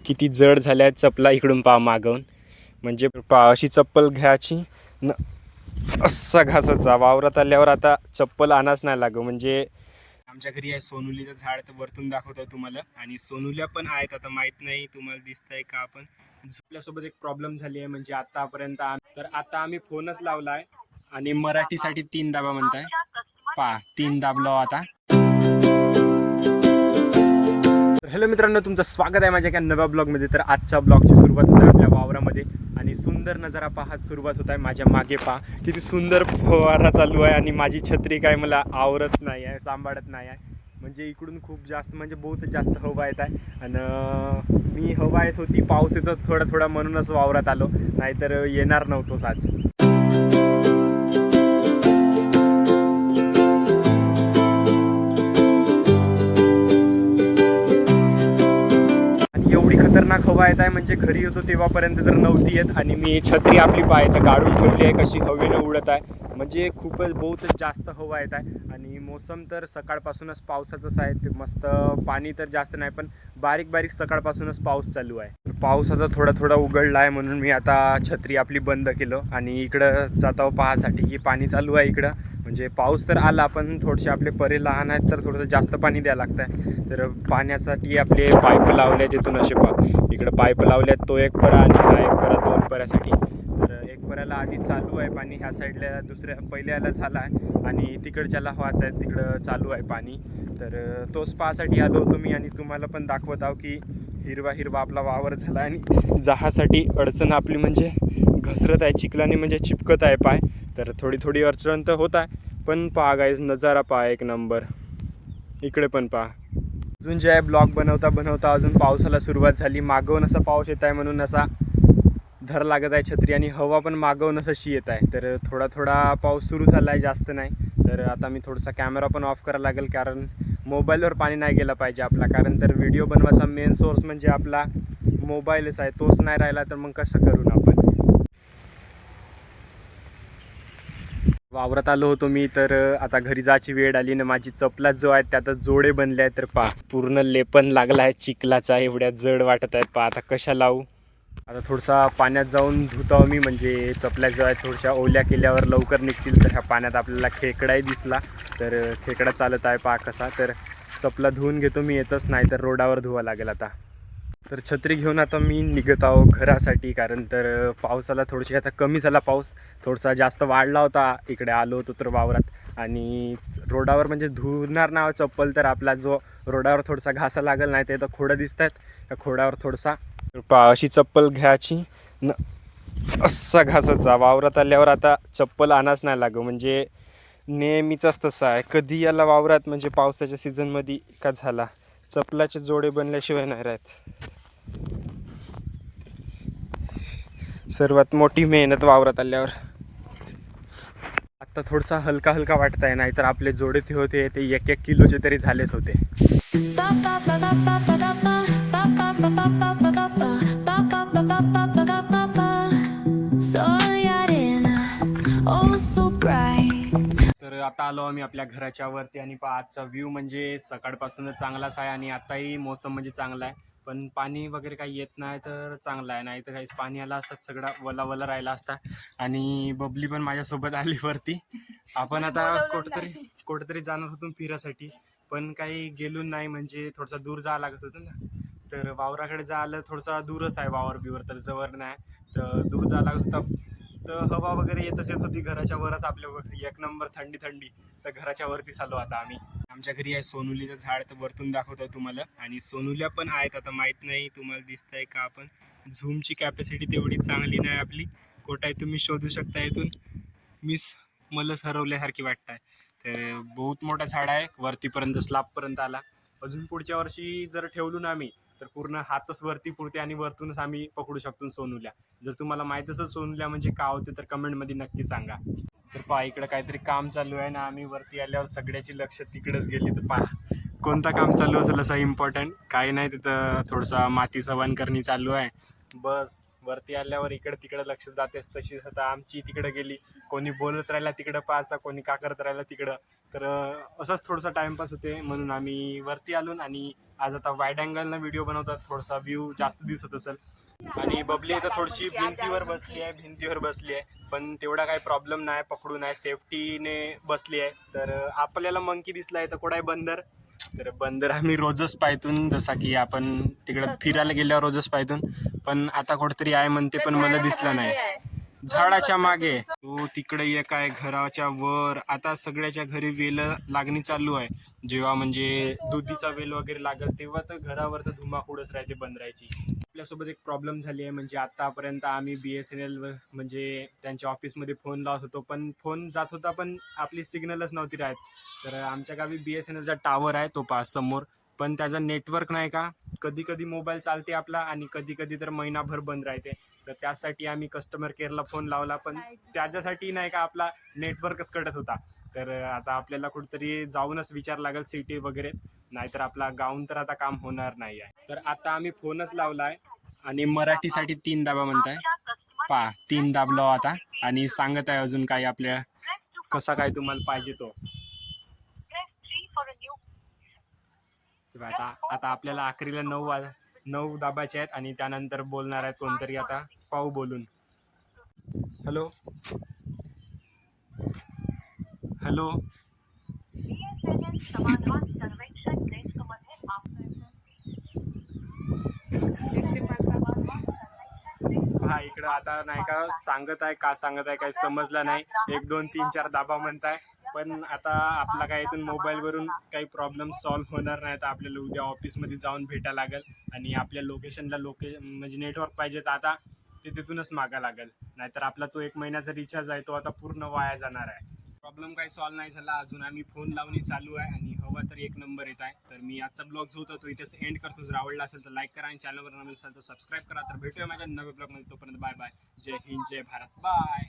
किती जड झाल्या चपला इकडून पहा मागवून. म्हणजे पहा अशी चप्पल घ्यायची न असा घासाचा. वावरात आल्यावर आता चप्पल आणाच नाही लागो. म्हणजे आमच्या घरी आहे सोनुलीचं झाड, तर वरतून दाखवतो तुम्हाला. आणि सोनुल्या पण आहेत, आता माहित नाही तुम्हाला दिसतंय का. आपण झोपल्यासोबत एक प्रॉब्लेम झाली आहे, म्हणजे आतापर्यंत तर आता आम्ही फोनच लावलाय आणि मराठीसाठी 3 दाबा म्हणताय. पहा 3 दाबलो आता. हॅलो मित्रांनो, तुमचं स्वागत आहे माझ्या एका नव्या ब्लॉगमध्ये. तर आजच्या ब्लॉगची सुरुवात होत आहे आपल्या वावरामध्ये आणि सुंदर नजारा पाहत सुरुवात होत आहे. माझ्या मागे पहा किती सुंदर फवारा चालू आहे आणि माझी छत्री काय मला आवरत नाही आहे, सांभाळत नाही आहे. म्हणजे इकडून खूप जास्त म्हणजे बहुत जास्त हवा येत आहे. आणि मी हवा येत होती, पाऊस येतो थोडा थोडा म्हणूनच वावरात आलो, नाहीतर येणार नव्हतोच आज. एवढी खतरनाक हवा येत आहे, म्हणजे घरी येतो तेव्हापर्यंत तर नव्हती येत. आणि मी छत्री आपली पाय तर काढून ठेवली आहे, कशी हवेनं उडत आहे. म्हणजे खूपच बहुतच जास्त हवा येत आहे. आणि मोसम तर सकाळपासूनच पावसाचंच आहे. ते मस्त पाणी तर जास्त नाही, पण बारीक बारीक सकाळपासूनच पाऊस चालू आहे. पावसाचा थोडा थोडा उघडला आहे, म्हणून मी आता छत्री आपली बंद केलं आणि इकडं जातो पाहासाठी की पाणी चालू आहे इकडं. म्हणजे पाऊस तर आला, पण थोडेसे आपले परे लहान आहेत, तर थोडंसं जास्त पाणी द्यावं लागतं आहे. तर पाण्यासाठी आपले पाईप लावले आहेत तिथून असे इकडं पाईप लावल्यात. तो एक परा आणि हा एक परा, 2 पऱ्यासाठी. तर एक पऱ्याला आधी चालू आहे पाणी, ह्या साईडला दुसऱ्या पहिल्याला झाला आहे आणि तिकडच्याला व्हायचं आहे, तिकडं चालू आहे पाणी. तर तोच पाहासाठी आलो होतो मी आणि तुम्हाला पण दाखवत आहो की हिरवा हिरवा आपला वावर झाला. आणि जाहासाठी अडचण आपली म्हणजे घसरत आहे चिखलाने, म्हणजे चिपकत आहे पाय. तर थोडी थोडी अडचण तर होत आहे, पण पहा गाईज नजारा पहा एक नंबर. इकडे पण पहा. अजून जे आहे ब्लॉग बनवता बनवता अजून पावसाला सुरुवात झाली. मागवून असा पाऊस येत आहे, म्हणून असा धर लागत आहे छत्री. आणि हवा पण मागवून अशी येत आहे. तर थोडा थोडा पाऊस सुरू झाला आहे, जास्त नाही. तर आता मी थोडासा कॅमेरा पण ऑफ करायला लागेल, कारण मोबाईलवर पाणी नाही गेलं पाहिजे आपला. कारण तर व्हिडिओ बनवायचा मेन सोर्स म्हणजे आपला मोबाईलच आहे. तोच नाही राहिला तर मग कसं करू आपण. वावरात आलो होतो मी, तर आता घरी जायची वेळ आली ना. माझी चपला जो आहेत त्यात जोडे बनले आहेत. तर पहा पूर्ण लेपन लागला आहे चिखलाचा, एवढ्या जड वाटत आहेत. पहा आता कशा लावू. आता थोडसा पाण्यात जाऊन धुतो मी, म्हणजे चपल्या जो आहेत थोड्याशा ओल्या केल्यावर लवकर निघतील. तर ह्या पाण्यात आपल्याला खेकडाही दिसला, तर खेकडा चालत आहे पहा कसा. तर चपला धुवून घेतो मी, येतच नाही तर रोडावर धुवा लागेल आता. तर छत्री घेऊन आता मी निघत आहो घरासाठी, कारण तर पावसाला थोडीशी आता कमी झाला पाऊस. थोडासा जास्त वाढला होता, इकडे आलो होतो तर वावरात. आणि रोडावर म्हणजे धुणार ना चप्पल, तर आपला जो रोडावर थोडासा घासा लागेल, नाही ते तर खोडं दिसत आहेत, त्या खोडावर थोडासा अशी चप्पल घ्यायची न असा घासाचा. वावरात आल्यावर आता चप्पल आणाच नाही लागो. म्हणजे नेहमीच तसं आहे, कधी याला वावरात म्हणजे पावसाच्या सीझनमध्ये का झाला चपलाचे जोडे बनल्याशिवाय नाही राहत. सर्वात मोठी मेहनत वावरात आल्यावर. आता थोडासा हलका हलका वाटत आहे, नाहीतर आपले जोडे ते होते ते 1-1 किलोचे तरी झालेच होते. तर आता आलो आम्ही आपल्या घराच्या वरती आणि आजचा व्ह्यू म्हणजे सकाळपासूनच चांगलाच आहे. आणि आताही मोसम म्हणजे चांगला आहे, पण पाणी वगैरे काही येत नाही तर चांगलं आहे. नाही तर काहीच पाणी आला असतात, सगळा वला वला राहिला असता. आणि बबली पण माझ्यासोबत आली वरती. आपण आता कुठेतरी जाणार होतो फिरासाठी, पण काही गेलो नाही, म्हणजे थोडासा दूर जावं लागत होतं ना. तर वावराकडे जायला थोडासा दूरच आहे वावर बिवर, तर जवळ नाही, तर दूर जावं लागत होतं. तर हवा वगैरे येतच येत होती घराच्या वरच आपल्या, एक नंबर थंडी थंडी. तर घराच्या वरतीच आलो आता आम्ही. आमच्या घरी आहे सोनुलीचं झाड, तर वरतून दाखवतो तुम्हाला. आणि सोनुल्या पण आहेत, आता माहित नाही तुम्हाला दिसतंय का. आपण झूमची कॅपॅसिटी तेवढी चांगली नाही आपली. कोठे तुम्ही शोधू शकता इथून. मलाच हरवल्यासारखी वाटत आहे. तर बहुत मोठा झाड आहे, वरतीपर्यंत स्लॅबपर्यंत आला. अजून पुढच्या वर्षी जर ठेवलो ना आम्ही, तर पूर्ण हातच वरती पुरते आणि वरतूनच आम्ही पकडू शकतो सोनुल्या. जर तुम्हाला माहीत असेल सोनुल्या म्हणजे का होते, तर कमेंटमध्ये नक्की सांगा. तर पहा इकडं काहीतरी काम चालू आहे ना. आम्ही वरती आल्यावर सगळ्याची लक्ष तिकडेच गेली. तर पहा कोणतं काम चालू असेल असं इम्पॉर्टंट काही नाही, तिथं थोडंसं माती सवण करणी चालू आहे. बस वरती आल्यावर इकडे तिकडे लक्ष जातेच, तशीच आता आमची तिकडे गेली. कोणी बोलत राहिला तिकडं पाहायचा, कोणी का करत राहिला तिकडं. तर असंच थोडंसं टाइमपास होते म्हणून आम्ही वरती आलो. आणि आज आता वाईड अँगलनं व्हिडिओ बनवतात, थोडासा व्ह्यू जास्त दिसत असेल. आणि बबली इथं थोडीशी भिंतीवर बसली आहे पण तेवढा काही प्रॉब्लेम नाही, पकडू नाही, सेफ्टीने बसली आहे. तर आपल्याला मंकी दिसला आहे तर कुठं आहे बंदर. तर बंदर आम्ही रोजच पाहतून, जसा की आपण तिकडं फिरायला गेल्यावर रोजच पाहतून, पण आता कुठेतरी आहे म्हणते पण मला दिसला नाही. झाडाच्या मागे तो तिकडे एक आहे घराच्या वर. आता सगळ्याच्या घरी वेल लागणी चालू आहे. जेव्हा म्हणजे दुधीचा वेल वगैरे लागेल तेव्हा तर घरावर तर धुमाकूडच राहते बंदराची. आपल्यासोबत एक प्रॉब्लेम झाली आहे, म्हणजे आतापर्यंत आम्ही BSNL म्हणजे त्यांच्या ऑफिसमध्ये फोन लावत होतो पण फोन जात होता पण आपली सिग्नलच नव्हती राहत. तर आमच्या गावी BSNLचा टावर आहे तो पास समोर, पण त्याचा नेटवर्क नाही का, कधी कधी मोबाईल चालते आपला आणि कधी कधी तर महिनाभर बंद राहते. तर त्यासाठी आम्ही कस्टमर केअरला फोन लावला पण त्याच्यासाठी नाही का आपला नेटवर्कच कटत होता. तर आता आपल्याला कुठेतरी जाऊनच विचार लागेल सिटी वगैरे, नाहीतर आपला गाऊन तर आता काम होणार नाही आहे. तर आता आम्ही फोनच लावलाय आणि मराठीसाठी 3 दाबा म्हणताय. 3 दाबलो आता आणि सांगत आहे अजून काही आपल्या कसा काय तुम्हाला पाहिजे तो. आता आपल्याला आखरीला 9 दाबायचे आहेत आणि त्यानंतर बोलणार आहेत कोणतरी. आता पाहू बोलून. Hello hello. हा इकडं आता नाही का सांगत आहे, का सांगत आहे काही समजलं नाही. 1 2 3 4 दाबा म्हणताय पण आता आपला काय इथून मोबाईलवरून काही प्रॉब्लेम सॉल्व्ह होणार नाही. तर आपल्याला उद्या ऑफिसमध्ये जाऊन भेटायला लागेल आणि आपल्या लोकेशनला म्हणजे नेटवर्क पाहिजे तर आता ते तिथूनच मागा लागेल. नाहीतर आपला तो 1 महिन्याचा रिचार्ज आहे तो आता पूर्ण वाया जाणार आहे. प्रॉब्लेम काही सॉल्व्ह नाही झाला अजून, आम्ही फोन लावणी चालू आहे आणि हवा तर 1 नंबर येत आहे. तर मी आजचा ब्लॉग जो होता तो इथेच एंड करतो. जर आवडला असेल तर लाईक करा आणि चॅनलवर नवीन असेल तर सबस्क्राईब करा. तर भेटूया माझ्या नव्या ब्लॉगमध्ये, तोपर्यंत बाय बाय. जय हिंद, जय भारत, बाय.